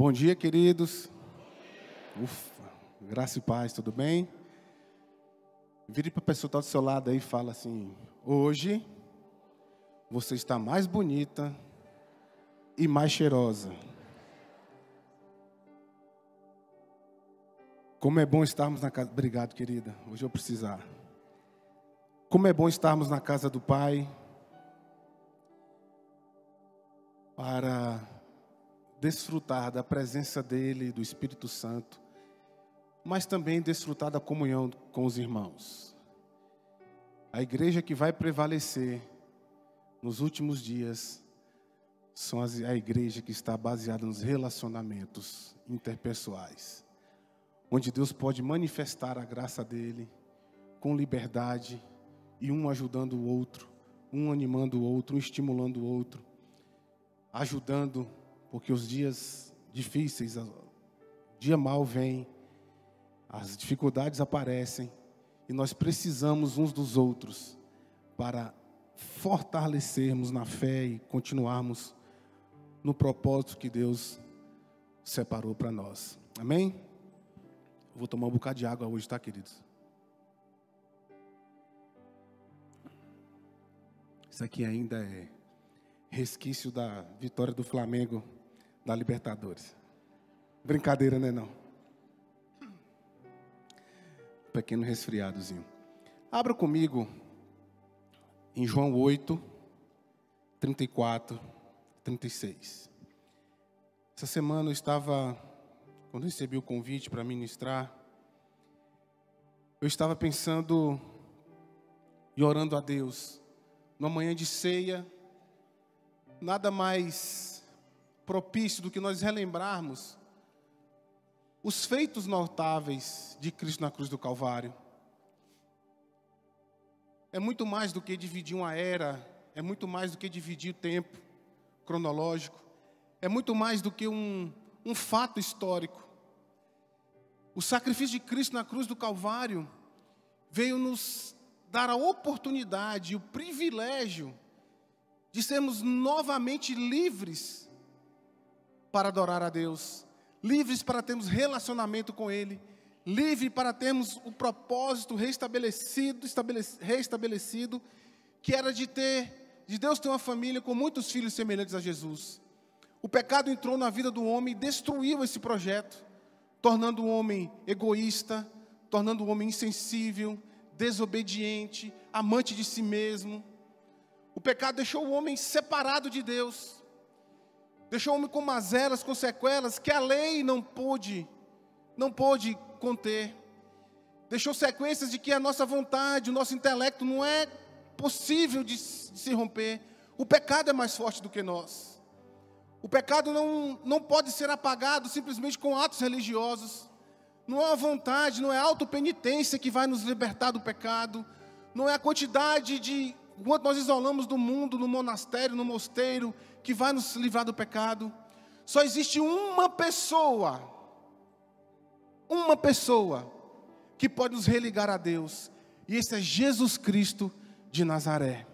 Bom dia, queridos. Ufa, graça e paz, tudo bem? Vire para a pessoa que está do seu lado aí e fala assim: hoje você está mais bonita e mais cheirosa. Como é bom estarmos na casa. Obrigado, querida. Hoje eu vou precisar. Como é bom estarmos na casa do Pai para desfrutar da presença dEle, do Espírito Santo, mas também desfrutar da comunhão com os irmãos. A igreja que vai prevalecer nos últimos dias é a igreja que está baseada nos relacionamentos interpessoais, onde Deus pode manifestar a graça dEle com liberdade, e um ajudando o outro, um animando o outro, um estimulando o outro, ajudando, porque os dias difíceis, o dia mau vem, as dificuldades aparecem, e nós precisamos uns dos outros para fortalecermos na fé e continuarmos no propósito que Deus separou para nós. Amém? Vou tomar um bocado de água hoje, tá, queridos? Isso aqui ainda é resquício da vitória do Flamengo da Libertadores. Brincadeira, né, não? Pequeno resfriadozinho. Abra comigo em João 8, 34, 36. Essa semana eu estava, quando recebi o convite para ministrar, eu estava pensando e orando a Deus. Numa manhã de ceia, nada mais propício do que nós relembrarmos os feitos notáveis de Cristo na cruz do Calvário. É muito mais do que dividir uma era, é muito mais do que dividir o tempo cronológico, é muito mais do que um fato histórico. O sacrifício de Cristo na cruz do Calvário veio nos dar a oportunidade, o privilégio de sermos novamente livres para adorar a Deus, livres para termos relacionamento com Ele, livre para termos o propósito restabelecido, que era de Deus ter uma família com muitos filhos semelhantes a Jesus. O pecado entrou na vida do homem e destruiu esse projeto, tornando o homem egoísta, tornando o homem insensível, desobediente, amante de si mesmo. O pecado deixou o homem separado de Deus, deixou o homem com mazelas, com sequelas que a lei não pôde conter. Deixou sequências de que a nossa vontade, o nosso intelecto não é possível de se romper. O pecado é mais forte do que nós. O pecado não pode ser apagado simplesmente com atos religiosos. Não é a vontade, não é a autopenitência que vai nos libertar do pecado. Não é a quantidade de quanto nós isolamos do mundo, no monastério, no mosteiro, que vai nos livrar do pecado. Só existe uma pessoa que pode nos religar a Deus, e esse é Jesus Cristo de Nazaré.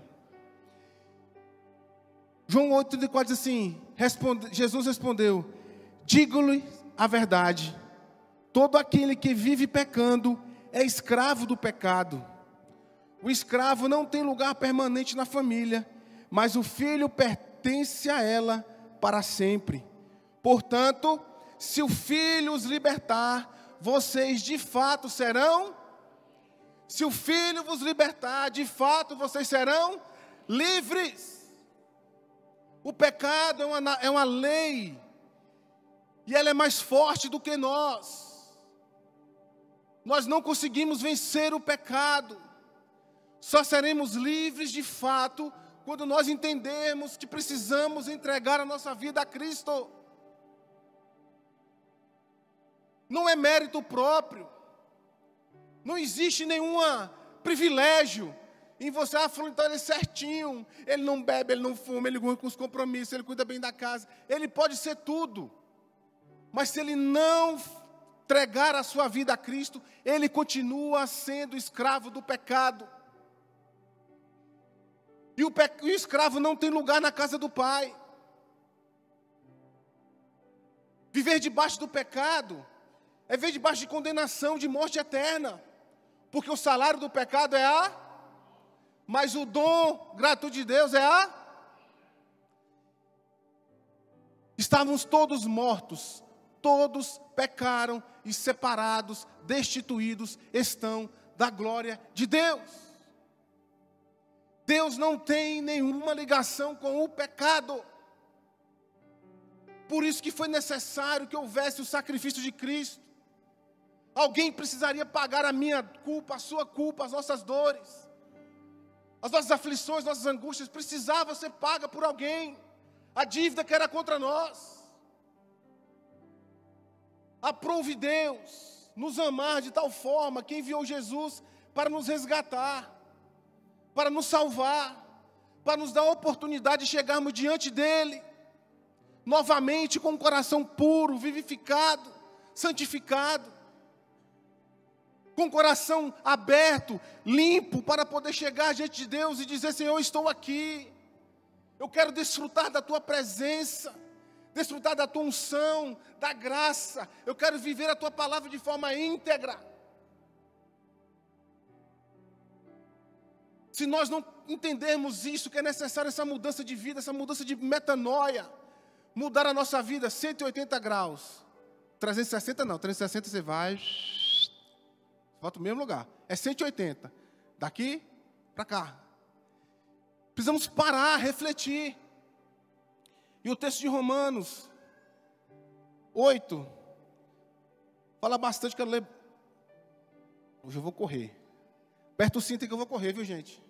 João 8,34 diz assim, Jesus respondeu: digo-lhe a verdade, todo aquele que vive pecando é escravo do pecado. O escravo não tem lugar permanente na família, mas o filho pertence a ela para sempre. Portanto, se o filho os libertar, vocês de fato serão. Se o filho vos libertar, de fato vocês serão livres. O pecado é uma lei, e ela é mais forte do que nós. Nós não conseguimos vencer o pecado. Só seremos livres de fato quando nós entendermos que precisamos entregar a nossa vida a Cristo. Não é mérito próprio. Não existe nenhum privilégio em você. Então ele é certinho, ele não bebe, ele não fuma, ele cuida com os compromissos, ele cuida bem da casa. Ele pode ser tudo. Mas se ele não entregar a sua vida a Cristo, ele continua sendo escravo do pecado. E o escravo não tem lugar na casa do Pai. Viver debaixo do pecado é viver debaixo de condenação, de morte eterna. Porque o salário do pecado é mas o dom gratuito de Deus é Estávamos todos mortos, todos pecaram e separados, destituídos estão da glória de Deus. Deus não tem nenhuma ligação com o pecado. Por isso que foi necessário que houvesse o sacrifício de Cristo. Alguém precisaria pagar a minha culpa, a sua culpa, as nossas dores. As nossas aflições, nossas angústias, precisava ser paga por alguém. A dívida que era contra nós. Aprove Deus nos amar de tal forma que enviou Jesus para nos resgatar, para nos salvar, para nos dar a oportunidade de chegarmos diante dEle, novamente com um coração puro, vivificado, santificado, com o coração aberto, limpo, para poder chegar diante de Deus e dizer: Senhor, eu estou aqui, eu quero desfrutar da Tua presença, desfrutar da Tua unção, da graça, eu quero viver a Tua palavra de forma íntegra. Se nós não entendermos isso, que é necessário essa mudança de vida, essa mudança de metanoia, mudar a nossa vida 180 graus, 360 não, 360 você vai, volta no mesmo lugar, é 180, daqui para cá. Precisamos parar, refletir. E o texto de Romanos 8, fala bastante, quero ler, hoje eu vou correr, aperta o cinto que eu vou correr, viu gente?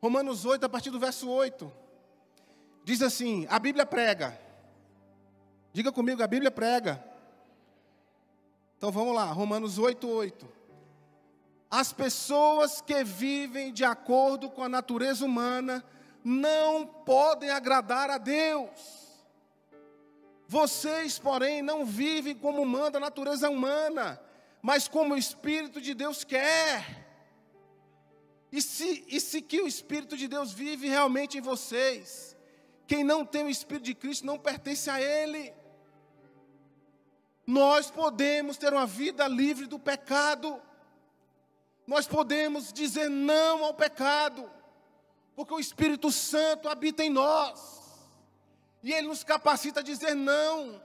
Romanos 8, a partir do verso 8, diz assim, a Bíblia prega, diga comigo, a Bíblia prega. Então vamos lá, Romanos 8, 8. As pessoas que vivem de acordo com a natureza humana não podem agradar a Deus. Vocês, porém, não vivem como manda a natureza humana, mas como o Espírito de Deus quer. E se que o Espírito de Deus vive realmente em vocês, quem não tem o Espírito de Cristo não pertence a Ele. Nós podemos ter uma vida livre do pecado. Nós podemos dizer não ao pecado, porque o Espírito Santo habita em nós. E Ele nos capacita a dizer não.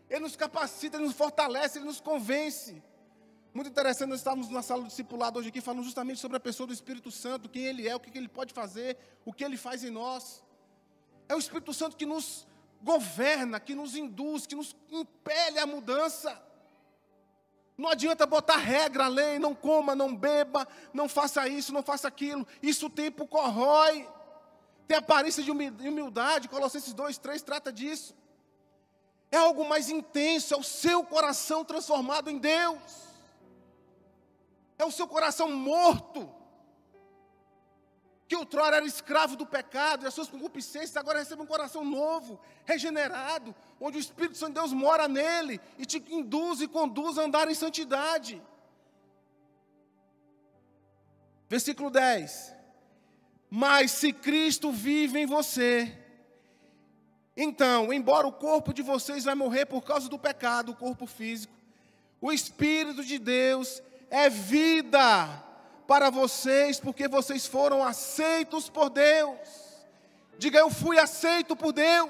Ele nos capacita, Ele nos fortalece, Ele nos convence. Muito interessante, nós estávamos na sala do discipulado hoje aqui, falando justamente sobre a pessoa do Espírito Santo, quem Ele é, o que Ele pode fazer, o que Ele faz em nós. É o Espírito Santo que nos governa, que nos induz, que nos impele à mudança. Não adianta botar regra, lei, não coma, não beba, não faça isso, não faça aquilo. Isso o tempo corrói. Tem aparência de humildade, Colossenses 2, 3 trata disso. É algo mais intenso, é o seu coração transformado em Deus. É o seu coração morto, que outrora era escravo do pecado e as suas concupiscências, agora recebe um coração novo, regenerado, onde o Espírito Santo de Deus mora nele e te induz e conduz a andar em santidade. Versículo 10. Mas se Cristo vive em você, então, embora o corpo de vocês vai morrer por causa do pecado, o corpo físico, o Espírito de Deus é vida para vocês, porque vocês foram aceitos por Deus. Diga, eu fui aceito por Deus.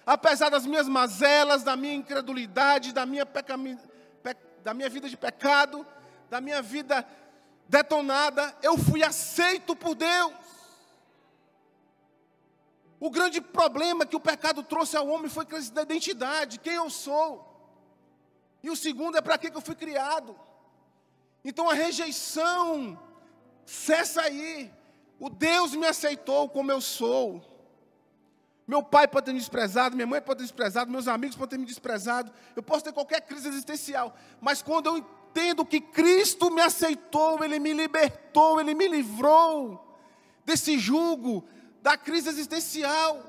Apesar das minhas mazelas, da minha incredulidade, da minha vida de pecado, da minha vida detonada, eu fui aceito por Deus. O grande problema que o pecado trouxe ao homem foi a crise da identidade, quem eu sou. E o segundo é para que eu fui criado. Então a rejeição cessa aí. O Deus me aceitou como eu sou. Meu pai pode ter me desprezado, minha mãe pode ter me desprezado, meus amigos podem ter me desprezado. Eu posso ter qualquer crise existencial. Mas quando eu entendo que Cristo me aceitou, Ele me libertou, Ele me livrou desse jugo, da crise existencial.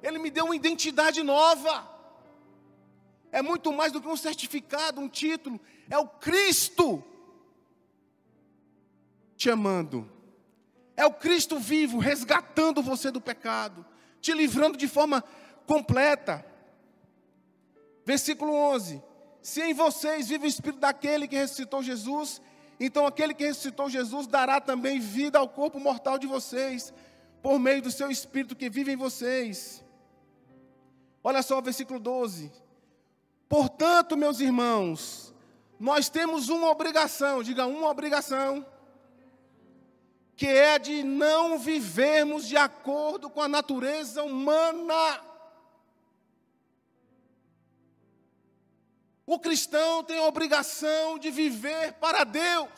Ele me deu uma identidade nova. É muito mais do que um certificado, um título. É o Cristo te amando. É o Cristo vivo, resgatando você do pecado, te livrando de forma completa. Versículo 11. Se em vocês vive o Espírito daquele que ressuscitou Jesus, então aquele que ressuscitou Jesus dará também vida ao corpo mortal de vocês, por meio do seu Espírito que vive em vocês. Olha só o versículo 12. Portanto, meus irmãos, nós temos uma obrigação, diga uma obrigação, que é a de não vivermos de acordo com a natureza humana. O cristão tem a obrigação de viver para Deus.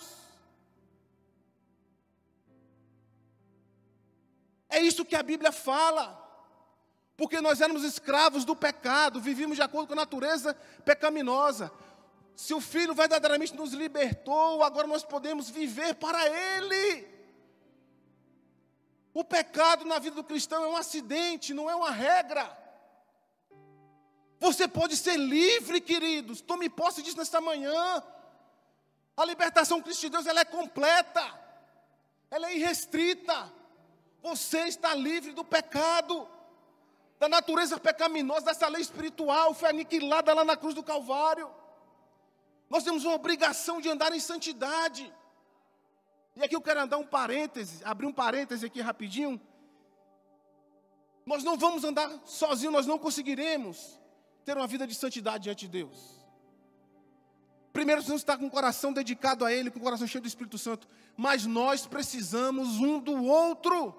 É isso que a Bíblia fala. Porque nós éramos escravos do pecado, vivíamos de acordo com a natureza pecaminosa. Se o Filho verdadeiramente nos libertou, agora nós podemos viver para Ele. O pecado na vida do cristão é um acidente, não é uma regra. Você pode ser livre, queridos. Tome posse disso nesta manhã. A libertação em Cristo de Deus, ela é completa. Ela é irrestrita. Você está livre do pecado, da natureza pecaminosa, dessa lei espiritual, foi aniquilada lá na cruz do Calvário. Nós temos uma obrigação de andar em santidade. E aqui eu quero abrir um parêntese aqui rapidinho. Nós não vamos andar sozinhos, nós não conseguiremos ter uma vida de santidade diante de Deus. Primeiro, precisamos estar com o coração dedicado a Ele, com o coração cheio do Espírito Santo. Mas nós precisamos um do outro.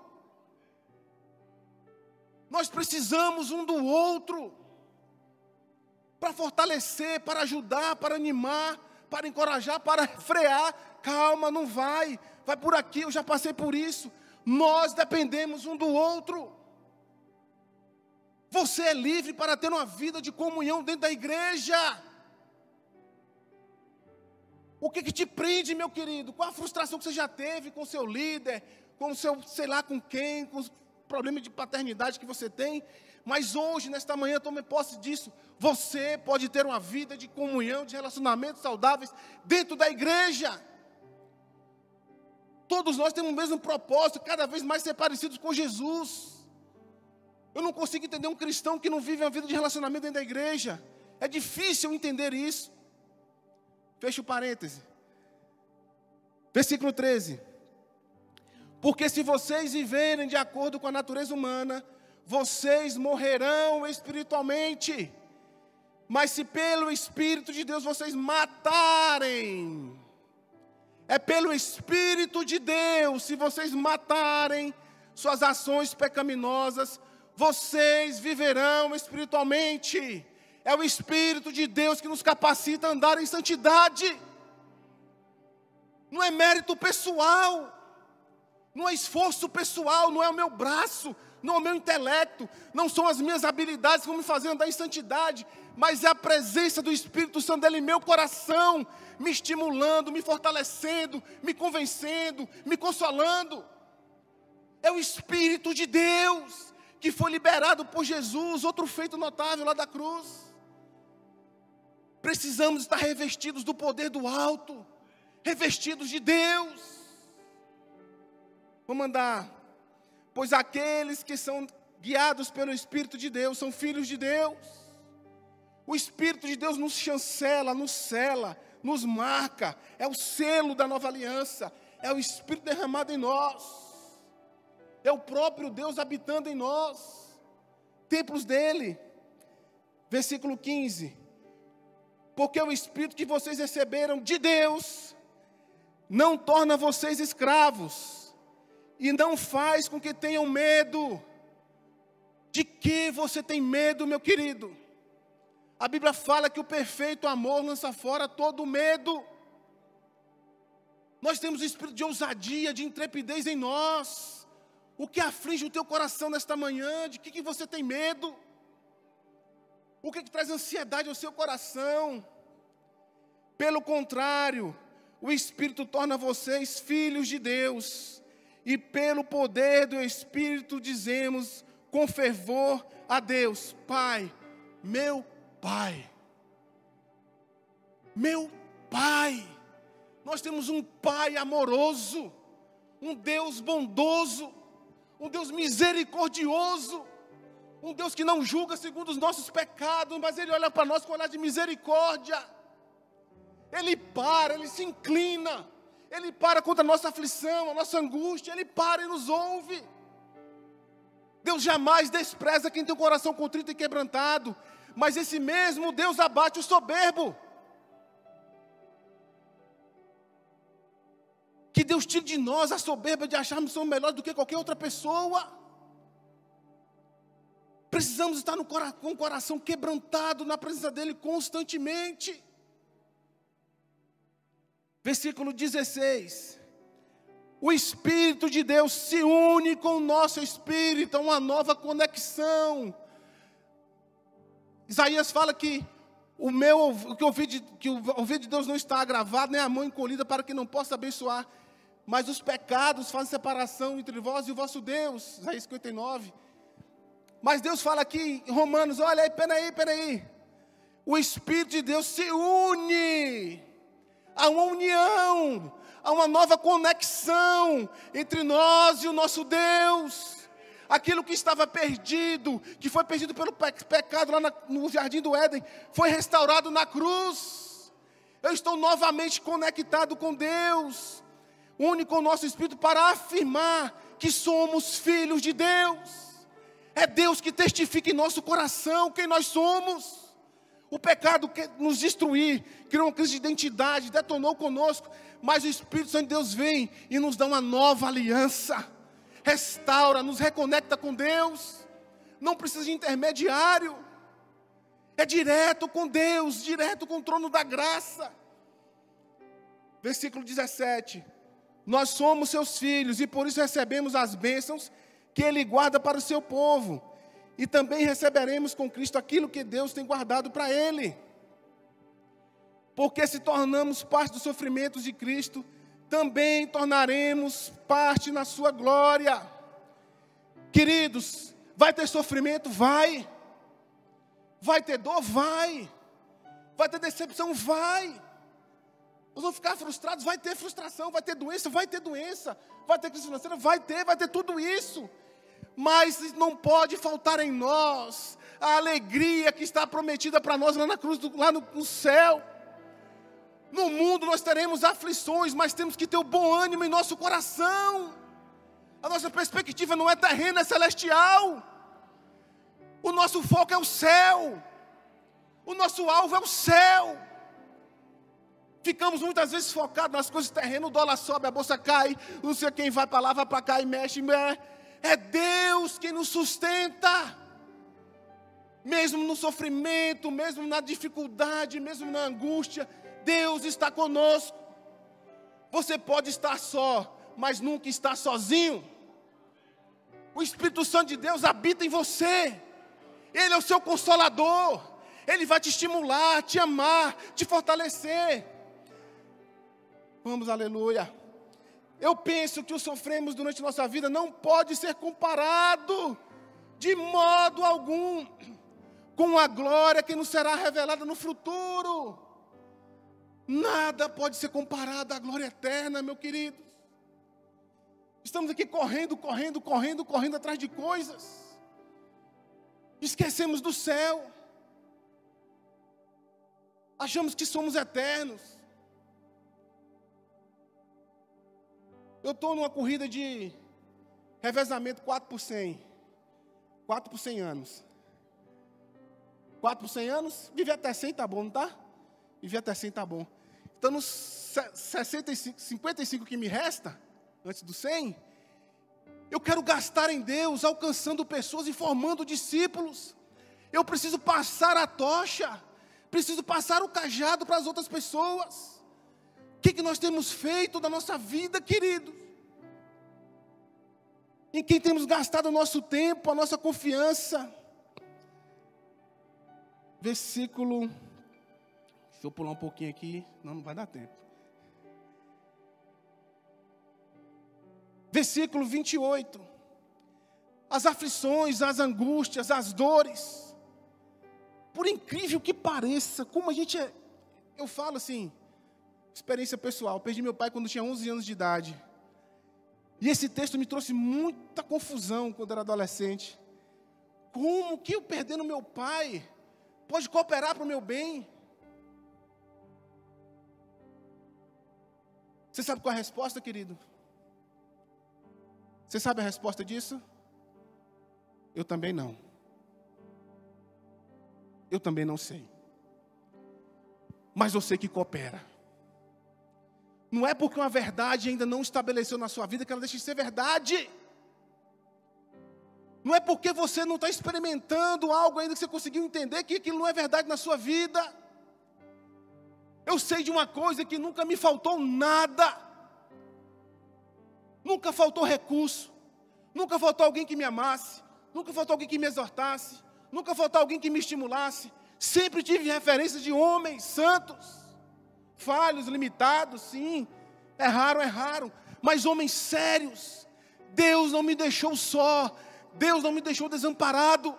Nós precisamos um do outro. Para fortalecer, para ajudar, para animar, para encorajar, para frear. Calma, não vai. Vai por aqui, eu já passei por isso. Nós dependemos um do outro. Você é livre para ter uma vida de comunhão dentro da igreja. O que te prende, meu querido? Qual a frustração que você já teve com o seu líder, com o seu, sei lá com quem, com os problemas de paternidade que você tem? Mas hoje, nesta manhã, tome posse disso. Você pode ter uma vida de comunhão, de relacionamentos saudáveis dentro da igreja. Todos nós temos o mesmo propósito, cada vez mais ser parecidos com Jesus. Eu não consigo entender um cristão que não vive uma vida de relacionamento dentro da igreja. É difícil entender isso. Fecha o parêntese. Versículo 13. Porque se vocês viverem de acordo com a natureza humana, vocês morrerão espiritualmente. Mas se pelo Espírito de Deus vocês matarem, é pelo Espírito de Deus, se vocês matarem suas ações pecaminosas, vocês viverão espiritualmente. É o Espírito de Deus que nos capacita a andar em santidade. Não é mérito pessoal, não é esforço pessoal, não é o meu braço, não é o meu intelecto, não são as minhas habilidades que vão me fazer andar em santidade, mas é a presença do Espírito Santo dele em meu coração, me estimulando, me fortalecendo, me convencendo, me consolando. É o Espírito de Deus que foi liberado por Jesus, outro feito notável lá da cruz. Precisamos estar revestidos do poder do alto, revestidos de Deus. Vamos andar. Pois aqueles que são guiados pelo Espírito de Deus são filhos de Deus. O Espírito de Deus nos chancela, nos sela, nos marca. É o selo da nova aliança. É o Espírito derramado em nós. É o próprio Deus habitando em nós. Templos dele. Versículo 15. Porque o Espírito que vocês receberam de Deus não torna vocês escravos e não faz com que tenham medo. De que você tem medo, meu querido? A Bíblia fala que o perfeito amor lança fora todo medo. Nós temos o espírito de ousadia, de intrepidez em nós. O que aflige o teu coração nesta manhã? De que você tem medo? O que traz ansiedade ao seu coração? Pelo contrário, o Espírito torna vocês filhos de Deus. E pelo poder do Espírito dizemos com fervor a Deus: Pai, meu Pai. Meu Pai. Nós temos um Pai amoroso, um Deus bondoso, um Deus misericordioso, Um Deus que não julga segundo os nossos pecados, mas Ele olha para nós com olhar de misericórdia. Ele para, Ele se inclina, Ele para contra a nossa aflição, a nossa angústia, Ele para e nos ouve. Deus jamais despreza quem tem o coração contrito e quebrantado, mas esse mesmo Deus abate o soberbo. Que Deus tire de nós a soberba de acharmos que somos melhores do que qualquer outra pessoa. Precisamos estar com o coração quebrantado na presença dEle constantemente. Versículo 16. O Espírito de Deus se une com o nosso espírito, uma nova conexão. Isaías fala que o ouvido de Deus não está agravado, nem a mão encolhida para que não possa abençoar. Mas os pecados fazem separação entre vós e o vosso Deus. Isaías 59. Mas Deus fala aqui em Romanos, olha aí, peraí. O Espírito de Deus se une a uma união, a uma nova conexão entre nós e o nosso Deus. Aquilo que estava perdido, que foi perdido pelo pecado lá no Jardim do Éden, foi restaurado na cruz. Eu estou novamente conectado com Deus. Une com o nosso Espírito para afirmar que somos filhos de Deus. É Deus que testifica em nosso coração quem nós somos. O pecado quer nos destruir, criou uma crise de identidade, detonou conosco, mas o Espírito Santo de Deus vem e nos dá uma nova aliança, restaura, nos reconecta com Deus, não precisa de intermediário, é direto com Deus, direto com o trono da graça. Versículo 17, nós somos seus filhos e por isso recebemos as bênçãos que Ele guarda para o seu povo, e também receberemos com Cristo aquilo que Deus tem guardado para Ele. Porque se tornamos parte dos sofrimentos de Cristo, também tornaremos parte na sua glória. Queridos, vai ter sofrimento? Vai. Vai ter dor? Vai. Vai ter decepção? Vai. Nós vamos ficar frustrados? Vai ter frustração. Vai ter doença? Vai ter doença. Vai ter crise financeira? Vai ter tudo isso. Mas não pode faltar em nós a alegria que está prometida para nós lá na cruz, lá no céu. No mundo nós teremos aflições, mas temos que ter o bom ânimo em nosso coração. A nossa perspectiva não é terrena, é celestial. O nosso foco é o céu. O nosso alvo é o céu. Ficamos muitas vezes focados nas coisas terrenas, o dólar sobe, a bolsa cai, não sei quem vai para lá, vai para cá e mexe. É Deus quem nos sustenta. Mesmo no sofrimento, mesmo na dificuldade, mesmo na angústia, Deus está conosco. Você pode estar só, mas nunca está sozinho. O Espírito Santo de Deus habita em você. Ele é o seu consolador. Ele vai te estimular, te amar, te fortalecer. Vamos, aleluia. Eu penso que o sofremos durante nossa vida não pode ser comparado de modo algum com a glória que nos será revelada no futuro. Nada pode ser comparado à glória eterna, meu querido. Estamos aqui correndo atrás de coisas. Esquecemos do céu. Achamos que somos eternos. Eu estou numa corrida de revezamento 4 por 100. 4 por 100 anos. 4 por 100 anos, viver até 100 tá bom, não tá? Viver até 100 tá bom. Então, nos 55 que me resta, antes do 100, eu quero gastar em Deus, alcançando pessoas e formando discípulos. Eu preciso passar a tocha, preciso passar o cajado para as outras pessoas. O que nós temos feito da nossa vida, queridos? Em quem temos gastado o nosso tempo, a nossa confiança? Versículo, deixa eu pular um pouquinho aqui, não vai dar tempo. Versículo 28. As aflições, as angústias, as dores. Por incrível que pareça, como a gente é, eu falo assim, experiência pessoal, perdi meu pai quando tinha 11 anos de idade. E esse texto me trouxe muita confusão quando era adolescente. Como que eu perdendo meu pai pode cooperar para o meu bem? Você sabe qual é a resposta, querido? Você sabe a resposta disso? Eu também não. Eu também não sei. Mas eu sei que coopera. Não é porque uma verdade ainda não estabeleceu na sua vida que ela deixa de ser verdade. Não é porque você não está experimentando algo ainda que você conseguiu entender que aquilo não é verdade na sua vida. Eu sei de uma coisa, que nunca me faltou nada. Nunca faltou recurso. Nunca faltou alguém que me amasse. Nunca faltou alguém que me exortasse. Nunca faltou alguém que me estimulasse. Sempre tive referências de homens santos. Falhos, limitados, sim. Erraram. Mas homens sérios. Deus não me deixou só. Deus não me deixou desamparado.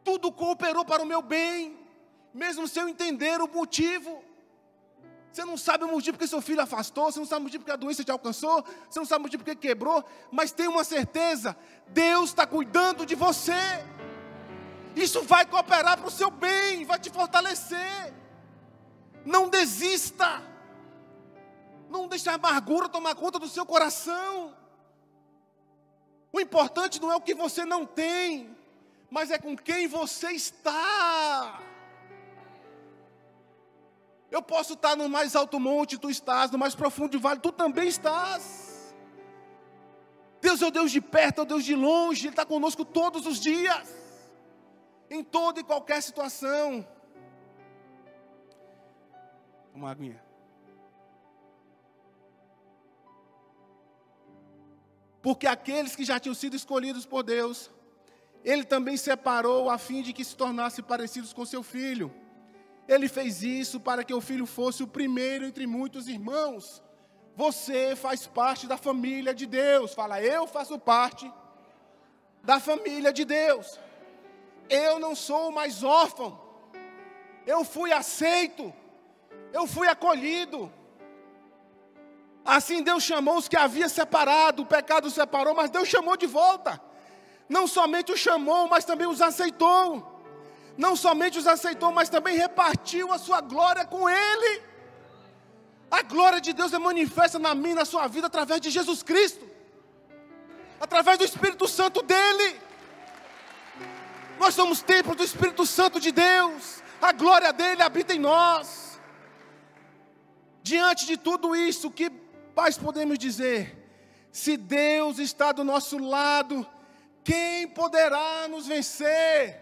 Tudo cooperou para o meu bem. Mesmo sem eu entender o motivo. Você não sabe o motivo porque seu filho afastou. Você não sabe o motivo porque a doença te alcançou. Você não sabe o motivo porque quebrou. Mas tenha uma certeza. Deus está cuidando de você. Isso vai cooperar para o seu bem. Vai te fortalecer. Não desista. Não deixe a amargura tomar conta do seu coração. O importante não é o que você não tem, mas é com quem você está. Eu posso estar no mais alto monte, tu estás, no mais profundo vale, tu também estás. Deus é o Deus de perto, é o Deus de longe, Ele está conosco todos os dias, em toda e qualquer situação. Uma aguinha. Porque aqueles que já tinham sido escolhidos por Deus, Ele também separou a fim de que se tornassem parecidos com seu Filho. Ele fez isso para que o Filho fosse o primeiro entre muitos irmãos. Você faz parte da família de Deus. Fala, eu faço parte da família de Deus. Eu não sou mais órfão. Eu fui aceito. Eu fui acolhido. Assim Deus chamou os que havia separado, o pecado os separou, mas Deus chamou de volta. Não somente os chamou, mas também os aceitou. Não somente os aceitou, mas também repartiu a sua glória com Ele. A glória de Deus é manifesta na minha e na sua vida através de Jesus Cristo. Através do Espírito Santo dEle. Nós somos templo do Espírito Santo de Deus. A glória dEle habita em nós. Diante de tudo isso, o que mais podemos dizer? Se Deus está do nosso lado, quem poderá nos vencer?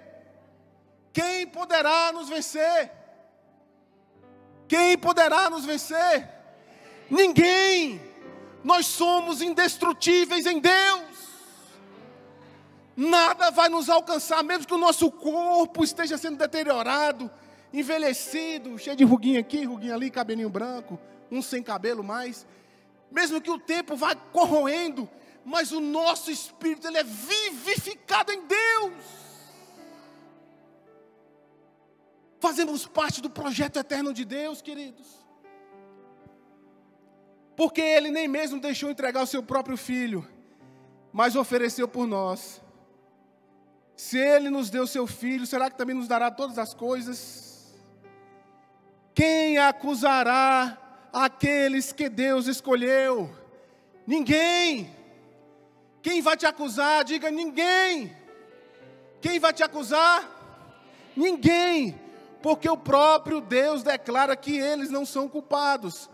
Quem poderá nos vencer? Quem poderá nos vencer? Ninguém. Nós somos indestrutíveis em Deus. Nada vai nos alcançar, mesmo que o nosso corpo esteja sendo deteriorado, envelhecido, cheio de ruguinha aqui, ruguinha ali, cabelinho branco, um sem cabelo mais. Mesmo que o tempo vá corroendo, mas o nosso espírito, ele é vivificado em Deus. Fazemos parte do projeto eterno de Deus, queridos. Porque Ele nem mesmo deixou entregar o seu próprio Filho, mas ofereceu por nós. Se Ele nos deu seu Filho, será que também nos dará todas as coisas? Quem acusará aqueles que Deus escolheu? Ninguém. Quem vai te acusar? Diga ninguém. Quem vai te acusar? Ninguém. Porque o próprio Deus declara que eles não são culpados.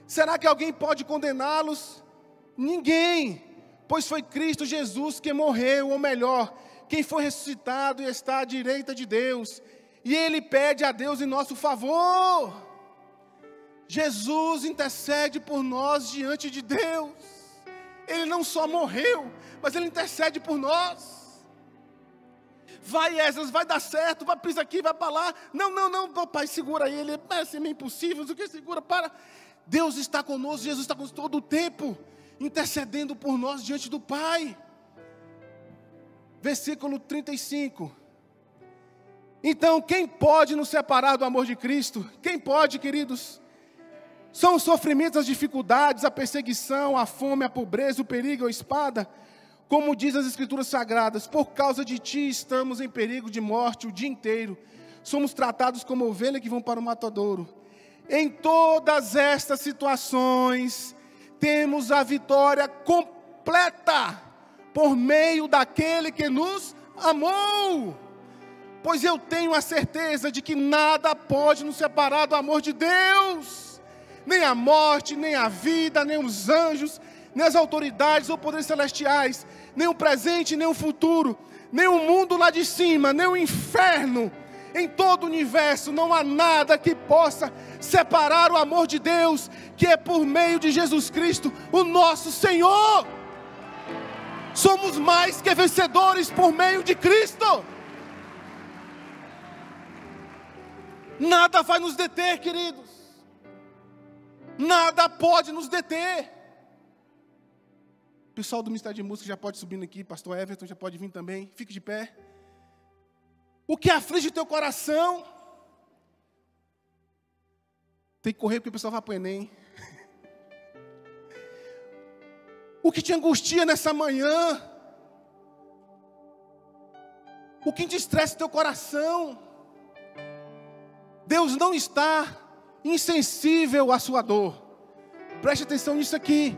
Será que alguém pode condená-los? Ninguém. Pois foi Cristo Jesus que morreu, ou melhor, quem foi ressuscitado e está à direita de Deus. E Ele pede a Deus em nosso favor. Jesus intercede por nós diante de Deus. Ele não só morreu, mas Ele intercede por nós. Vai, Esdras, vai dar certo, vai pisar aqui, vai para lá. Não, papai, segura ele, parece meio impossível, o que segura, para. Deus está conosco, Jesus está conosco todo o tempo, intercedendo por nós diante do Pai. Versículo 35. Então, quem pode nos separar do amor de Cristo? Quem pode, queridos? São os sofrimentos, as dificuldades, a perseguição, a fome, a pobreza, o perigo, a espada. Como diz as Escrituras Sagradas, por causa de ti estamos em perigo de morte o dia inteiro. Somos tratados como ovelhas que vão para o matadouro. Em todas estas situações, temos a vitória completa por meio daquele que nos amou. Pois eu tenho a certeza de que nada pode nos separar do amor de Deus. Nem a morte, nem a vida, nem os anjos, nem as autoridades ou poderes celestiais, nem o presente, nem o futuro, nem o mundo lá de cima, nem o inferno. Em todo o universo não há nada que possa separar o amor de Deus, que é por meio de Jesus Cristo, o nosso Senhor. Somos mais que vencedores por meio de Cristo. Nada vai nos deter, queridos. Nada pode nos deter. O pessoal do Ministério de Música já pode subir aqui, pastor Everton já pode vir também, fique de pé. O que aflige o teu coração? Tem que correr porque o pessoal vai para o Enem. O que te angustia nessa manhã? O que te estressa o teu coração? Deus não está insensível à sua dor. Preste atenção nisso aqui.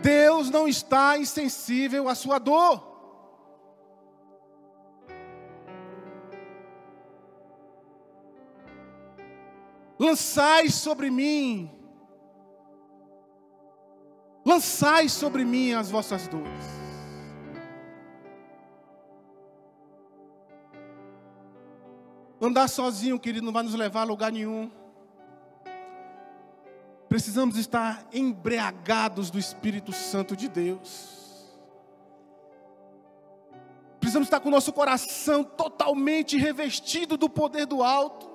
Deus não está insensível à sua dor. Lançai sobre mim as vossas dores. Andar sozinho, querido, não vai nos levar a lugar nenhum. Precisamos estar embriagados do Espírito Santo de Deus. Precisamos estar com o nosso coração totalmente revestido do poder do alto.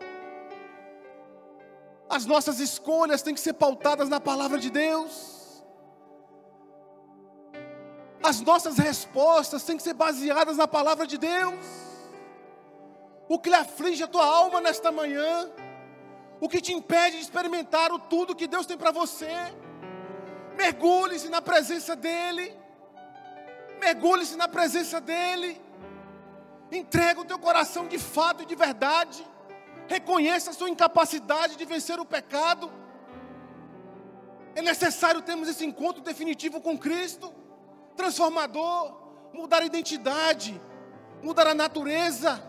As nossas escolhas têm que ser pautadas na palavra de Deus. As nossas respostas têm que ser baseadas na palavra de Deus. O que lhe aflige a tua alma nesta manhã? O que te impede de experimentar o tudo que Deus tem para você? Mergulhe-se na presença dEle. Mergulhe-se na presença dEle. Entrega o teu coração de fato e de verdade. Reconheça a sua incapacidade de vencer o pecado. É necessário termos esse encontro definitivo com Cristo, transformador, mudar a identidade, mudar a natureza.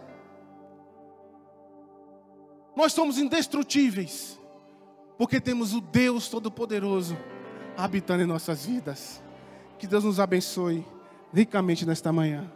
Nós somos indestrutíveis, porque temos o Deus Todo-Poderoso habitando em nossas vidas. Que Deus nos abençoe ricamente nesta manhã.